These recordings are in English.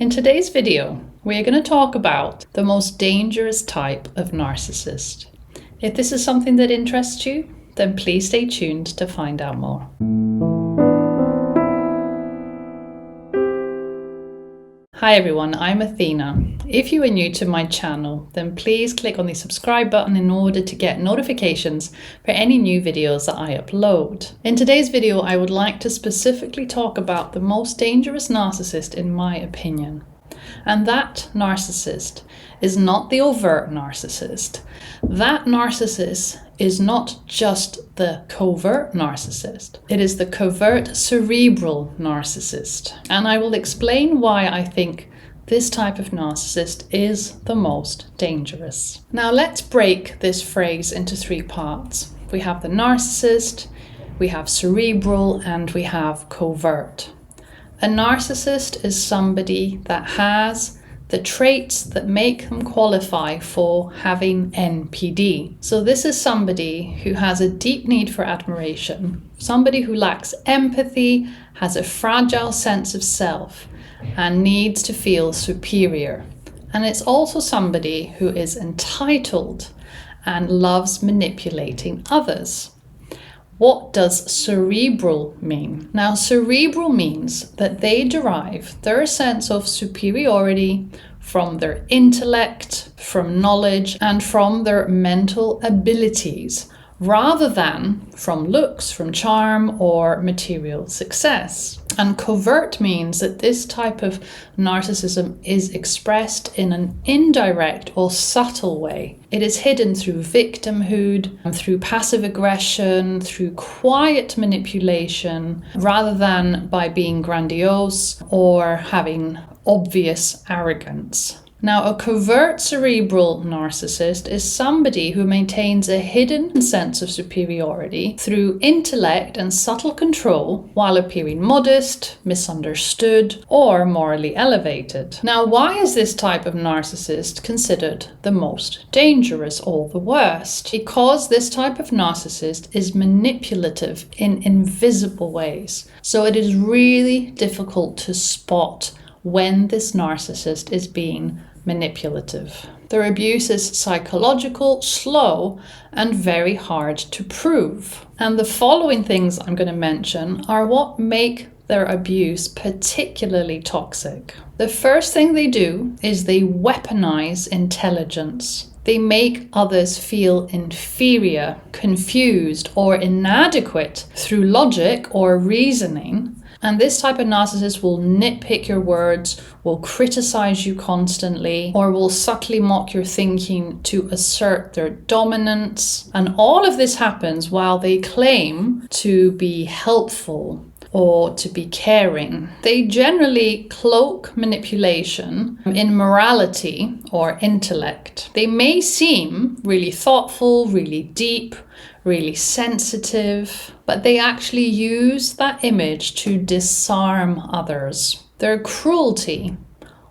In today's video, we're going to talk about the most dangerous type of narcissist. If this is something that interests you, then please stay tuned to find out more. Hi everyone, I'm Athena. If you are new to my channel, then please click on the subscribe button in order to get notifications for any new videos that I upload. In today's video, I would like to specifically talk about the most dangerous narcissist in my opinion. And that narcissist is not the overt narcissist. That narcissist is not just the covert narcissist. It is the covert cerebral narcissist. And I will explain why I think this type of narcissist is the most dangerous. Now let's break this phrase into three parts. We have the narcissist, we have cerebral, and we have covert. A narcissist is somebody that has the traits that make them qualify for having NPD. So this is somebody who has a deep need for admiration, somebody who lacks empathy, has a fragile sense of self, and needs to feel superior. And it's also somebody who is entitled and loves manipulating others. What does cerebral mean? Now, cerebral means that they derive their sense of superiority from their intellect, from knowledge, and from their mental abilities, rather than from looks, from charm, or material success. And covert means that this type of narcissism is expressed in an indirect or subtle way. It is hidden through victimhood, through passive aggression, through quiet manipulation, rather than by being grandiose or having obvious arrogance. Now, a covert cerebral narcissist is somebody who maintains a hidden sense of superiority through intellect and subtle control while appearing modest, misunderstood, or morally elevated. Now, why is this type of narcissist considered the most dangerous or the worst? Because this type of narcissist is manipulative in invisible ways. So it is really difficult to spot when this narcissist is being manipulative. Their abuse is psychological, slow, and very hard to prove. And the following things I'm going to mention are what make their abuse particularly toxic. The first thing they do is they weaponize intelligence. They make others feel inferior, confused, or inadequate through logic or reasoning. And this type of narcissist will nitpick your words, will criticize you constantly, or will subtly mock your thinking to assert their dominance. And all of this happens while they claim to be helpful or to be caring. They generally cloak manipulation in morality or intellect. They may seem really thoughtful, really deep, really sensitive, but they actually use that image to disarm others. Their cruelty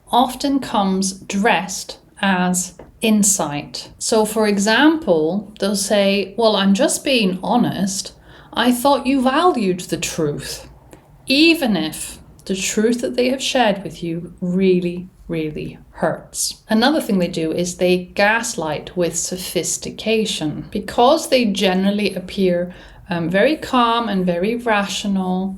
often comes dressed as insight. So for example, they'll say, well, I'm just being honest. I thought you valued the truth, even if the truth that they have shared with you really hurts. Another thing they do is they gaslight with sophistication. Because they generally appear very calm and very rational,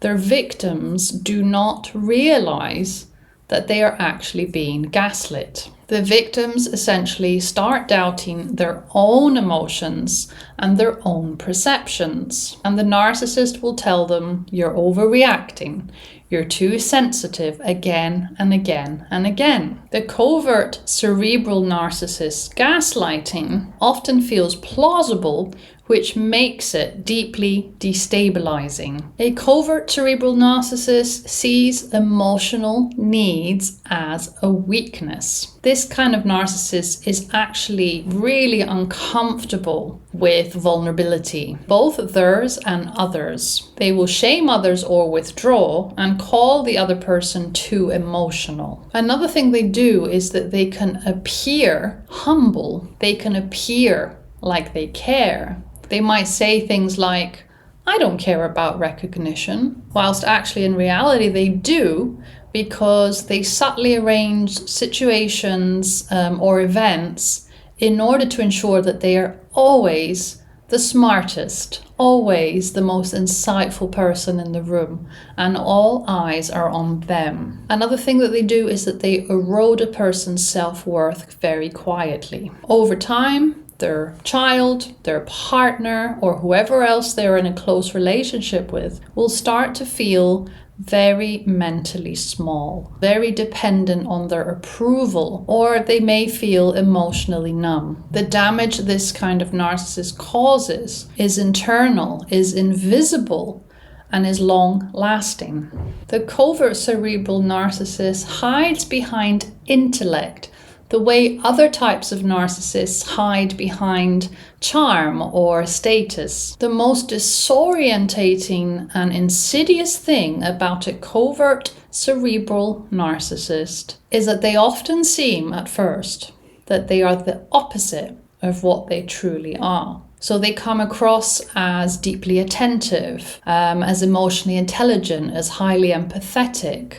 their victims do not realize that they are actually being gaslit. The victims essentially start doubting their own emotions and their own perceptions. And the narcissist will tell them, you're overreacting. You're too sensitive again and again and again. The covert cerebral narcissist's gaslighting often feels plausible, which makes it deeply destabilizing. A covert cerebral narcissist sees emotional needs as a weakness. This kind of narcissist is actually really uncomfortable with vulnerability, both theirs and others. They will shame others or withdraw and call the other person too emotional. Another thing they do is that they can appear humble. They can appear like they care. They might say things like, I don't care about recognition, whilst actually in reality they do, because they subtly arrange situations or events in order to ensure that they are always the smartest, always the most insightful person in the room, and all eyes are on them. Another thing that they do is that they erode a person's self-worth very quietly. Over time, their child, their partner, or whoever else they're in a close relationship with will start to feel very mentally small, very dependent on their approval, or they may feel emotionally numb. The damage this kind of narcissist causes is internal, is invisible, and is long-lasting. The covert cerebral narcissist hides behind intellect, the way other types of narcissists hide behind charm or status. The most disorientating and insidious thing about a covert cerebral narcissist is that they often seem at first that they are the opposite of what they truly are. So they come across as deeply attentive, as emotionally intelligent, as highly empathetic,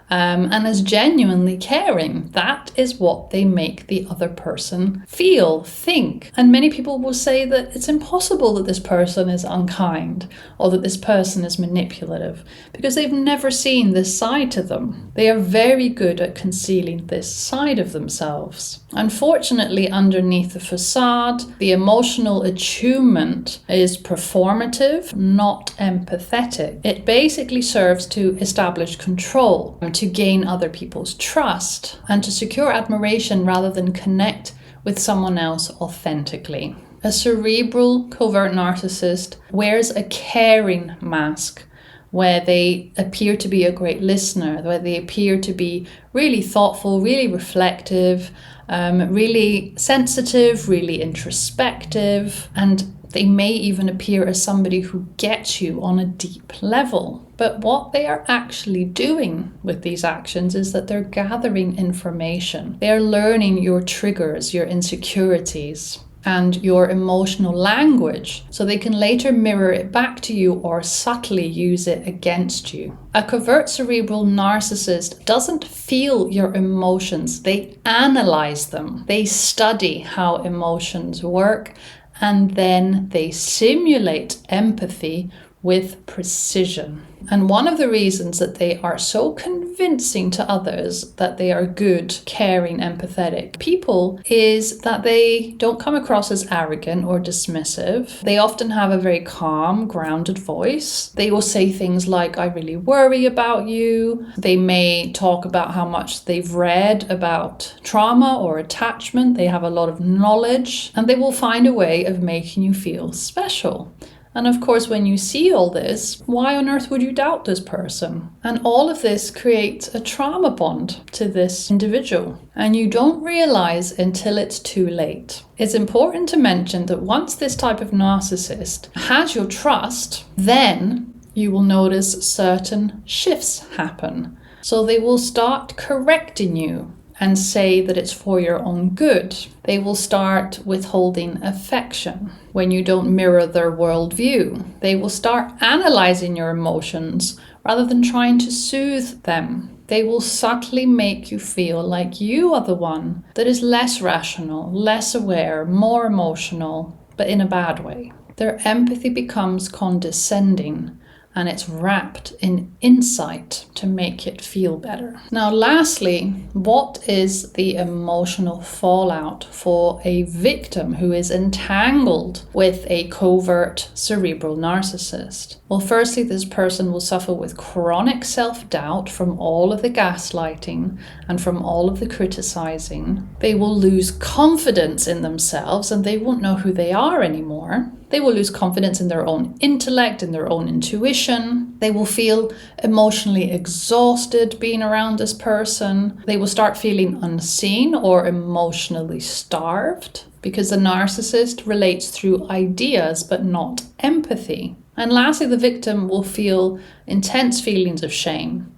and as genuinely caring. That is what they make the other person feel, think. And many people will say that it's impossible that this person is unkind or that this person is manipulative because they've never seen this side to them. They are very good at concealing this side of themselves. Unfortunately, underneath the facade, the emotional attunement is performative, not empathetic. It basically serves to establish control, to gain other people's trust, and to secure admiration rather than connect with someone else authentically. A cerebral covert narcissist wears a caring mask where they appear to be a great listener, where they appear to be really thoughtful, really reflective, really sensitive, really introspective, and they may even appear as somebody who gets you on a deep level. But what they are actually doing with these actions is that they're gathering information. They are learning your triggers, your insecurities, and your emotional language, so they can later mirror it back to you or subtly use it against you. A covert cerebral narcissist doesn't feel your emotions, they analyze them. They study how emotions work, and then they simulate empathy with precision. And one of the reasons that they are so convincing to others that they are good, caring, empathetic people is that they don't come across as arrogant or dismissive. They often have a very calm, grounded voice. They will say things like, "I really worry about you." They may talk about how much they've read about trauma or attachment. They have a lot of knowledge, and they will find a way of making you feel special. And of course, when you see all this, why on earth would you doubt this person? And all of this creates a trauma bond to this individual. And you don't realize until it's too late. It's important to mention that once this type of narcissist has your trust, then you will notice certain shifts happen. So they will start correcting you and say that it's for your own good. They will start withholding affection when you don't mirror their worldview. They will start analyzing your emotions rather than trying to soothe them. They will subtly make you feel like you are the one that is less rational, less aware, more emotional, but in a bad way. Their empathy becomes condescending, and it's wrapped in insight to make it feel better. Now, lastly, what is the emotional fallout for a victim who is entangled with a covert cerebral narcissist? Well, firstly, this person will suffer with chronic self-doubt from all of the gaslighting and from all of the criticizing. They will lose confidence in themselves and they won't know who they are anymore. They will lose confidence in their own intellect, in their own intuition. They will feel emotionally exhausted being around this person. They will start feeling unseen or emotionally starved because the narcissist relates through ideas but not empathy. And lastly, the victim will feel intense feelings of shame,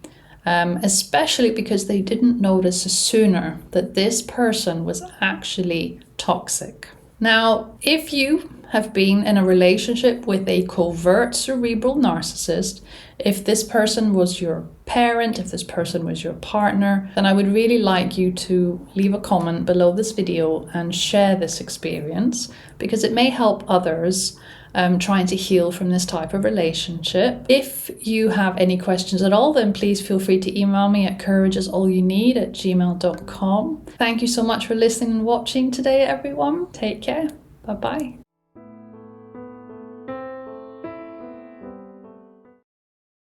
especially because they didn't notice sooner that this person was actually toxic. Now, if you have been in a relationship with a covert cerebral narcissist, if this person was your parent, if this person was your partner, then I would really like you to leave a comment below this video and share this experience, because it may help others trying to heal from this type of relationship. If you have any questions at all, then please feel free to email me at courageisallyounneed@gmail.com. Thank you so much for listening and watching today, everyone. Take care. Bye-bye.